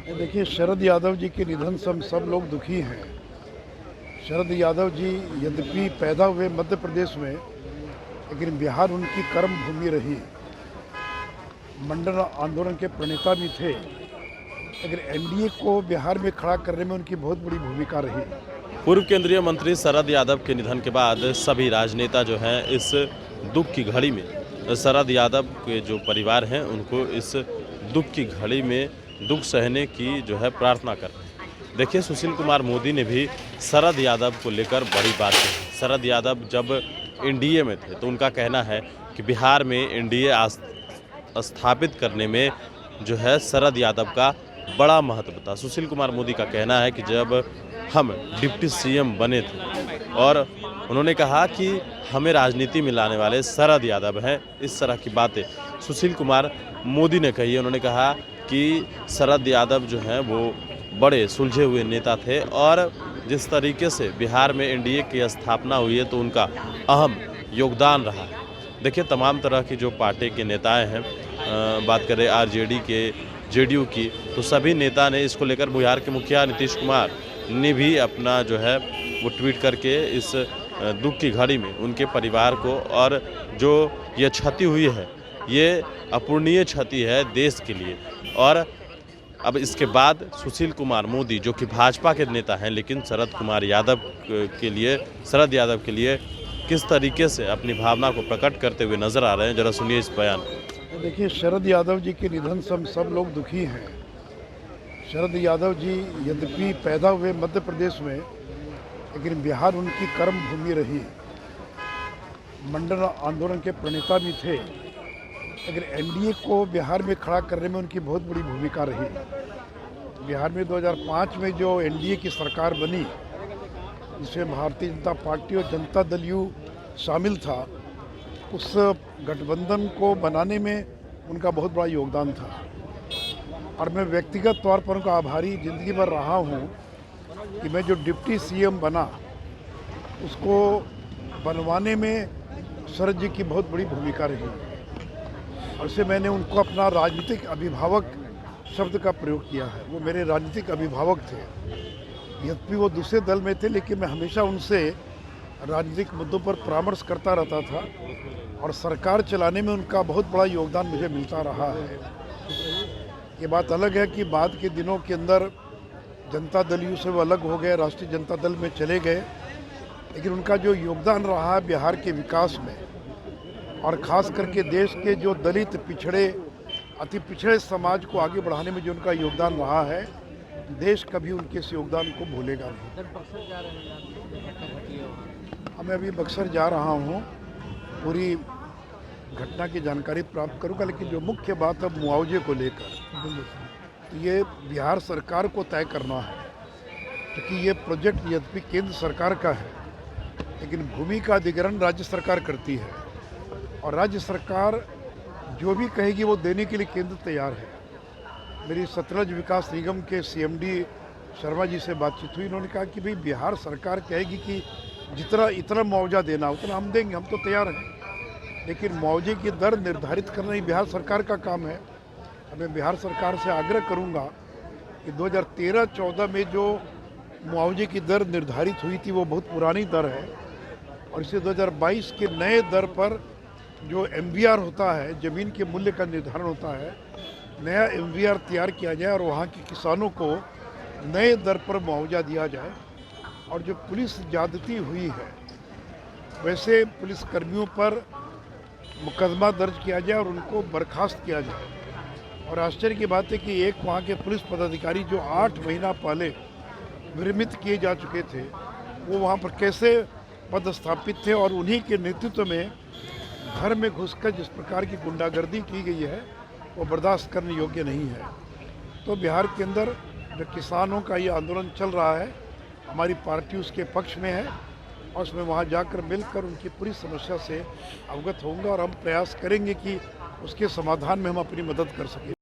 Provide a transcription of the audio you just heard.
देखिए, शरद यादव जी के निधन से हम सब लोग दुखी हैं। शरद यादव जी यद्यपि पैदा हुए मध्य प्रदेश में, लेकिन बिहार उनकी कर्म भूमि रही। मंडल आंदोलन के प्रणेता भी थे, लेकिन एनडीए को बिहार में खड़ा करने में उनकी बहुत बड़ी भूमिका रही। पूर्व केंद्रीय मंत्री शरद यादव के निधन के बाद सभी राजनेता जो हैं इस दुख की घड़ी में, शरद यादव के जो परिवार हैं उनको इस दुख की घड़ी में दुख सहने की जो है प्रार्थना कर रहे हैं। देखिए, सुशील कुमार मोदी ने भी शरद यादव को लेकर बड़ी बात कही। शरद यादव जब एनडीए में थे तो उनका कहना है कि बिहार में एनडीए स्थापित करने में जो है शरद यादव का बड़ा महत्व था। सुशील कुमार मोदी का कहना है कि जब हम डिप्टी सीएम बने थे और उन्होंने कहा कि हमें राजनीति में लाने वाले शरद यादव हैं। इस तरह की बातें सुशील कुमार मोदी ने कही है। उन्होंने कहा कि शरद यादव जो हैं वो बड़े सुलझे हुए नेता थे और जिस तरीके से बिहार में एनडीए की स्थापना हुई है तो उनका अहम योगदान रहा है। देखिए, तमाम तरह की जो पार्टी के नेताएं हैं, बात करें आरजेडी के, जेडीयू की, तो सभी नेता ने इसको लेकर बिहार के मुखिया नीतीश कुमार ने भी अपना जो है वो ट्वीट करके इस दुख की घड़ी में उनके परिवार को, और जो ये क्षति हुई है ये अपूरणीय क्षति है देश के लिए। और अब इसके बाद सुशील कुमार मोदी जो कि भाजपा के नेता हैं, लेकिन शरद यादव के लिए किस तरीके से अपनी भावना को प्रकट करते हुए नजर आ रहे हैं, जरा सुनिए इस बयान। देखिए, शरद यादव जी के निधन से हम सब लोग दुखी हैं। शरद यादव जी यद्यपि पैदा हुए मध्य प्रदेश में, लेकिन बिहार उनकी कर्म भूमि रही। मंडल आंदोलन के प्रणेता भी थे, लेकिन एनडीए को बिहार में खड़ा करने में उनकी बहुत बड़ी भूमिका रही। बिहार में 2005 में जो एनडीए की सरकार बनी, जिसमें भारतीय जनता पार्टी और जनता दल यू शामिल था, उस गठबंधन को बनाने में उनका बहुत बड़ा योगदान था। और मैं व्यक्तिगत तौर पर उनका आभारी ज़िंदगी भर रहा हूँ कि मैं जो डिप्टी सीएम बना, उसको बनवाने में शरद जी की बहुत बड़ी भूमिका रही। और इससे मैंने उनको अपना राजनीतिक अभिभावक शब्द का प्रयोग किया है। वो मेरे राजनीतिक अभिभावक थे। यद्यपि वो दूसरे दल में थे, लेकिन मैं हमेशा उनसे राजनीतिक मुद्दों पर परामर्श करता रहता था और सरकार चलाने में उनका बहुत बड़ा योगदान मुझे मिलता रहा है। ये बात अलग है कि बाद के दिनों के अंदर जनता दल यू से वो अलग हो गए, राष्ट्रीय जनता दल में चले गए, लेकिन उनका जो योगदान रहा है बिहार के विकास में, और ख़ास करके देश के जो दलित, पिछड़े, अति पिछड़े समाज को आगे बढ़ाने में जो उनका योगदान रहा है, देश कभी उनके इस योगदान को भूलेगा नहीं। मैं अभी बक्सर जा रहा हूँ, पूरी घटना की जानकारी प्राप्त करूँगा, लेकिन जो मुख्य बात है मुआवजे को लेकर, ये बिहार सरकार को तय करना है, क्योंकि ये प्रोजेक्ट यद्यपि केंद्र सरकार का है, लेकिन भूमि का अधिग्रहण राज्य सरकार करती है और राज्य सरकार जो भी कहेगी वो देने के लिए केंद्र तैयार है। मेरी सतलज विकास निगम के सीएमडी शर्मा जी से बातचीत हुई। उन्होंने कहा कि भाई बिहार सरकार कहेगी कि जितना इतना मुआवजा देना उतना हम देंगे, हम तो तैयार हैं, लेकिन मुआवजे की दर निर्धारित करना ही बिहार सरकार का काम है। मैं बिहार सरकार से आग्रह करूंगा कि 2013-14 में जो मुआवजे की दर निर्धारित हुई थी वो बहुत पुरानी दर है, और इसे 2022 के नए दर पर जो एमवीआर होता है, ज़मीन के मूल्य का निर्धारण होता है, नया एमवीआर तैयार किया जाए और वहाँ के किसानों को नए दर पर मुआवजा दिया जाए। और जो पुलिस ज्यादती हुई है, वैसे पुलिस कर्मियों पर मुकदमा दर्ज किया जाए और उनको बर्खास्त किया जाए। और आश्चर्य की बात है कि एक वहाँ के पुलिस पदाधिकारी जो 8 महीना पहले विरमित किए जा चुके थे, वो वहाँ पर कैसे पदस्थापित थे, और उन्हीं के नेतृत्व में घर में घुसकर जिस प्रकार की गुंडागर्दी की गई है वो बर्दाश्त करने योग्य नहीं है। तो बिहार के अंदर जो किसानों का ये आंदोलन चल रहा है, हमारी पार्टी उसके पक्ष में है, और उसमें वहाँ जाकर मिलकर उनकी पूरी समस्या से अवगत होंगे और हम प्रयास करेंगे कि उसके समाधान में हम अपनी मदद कर सकें।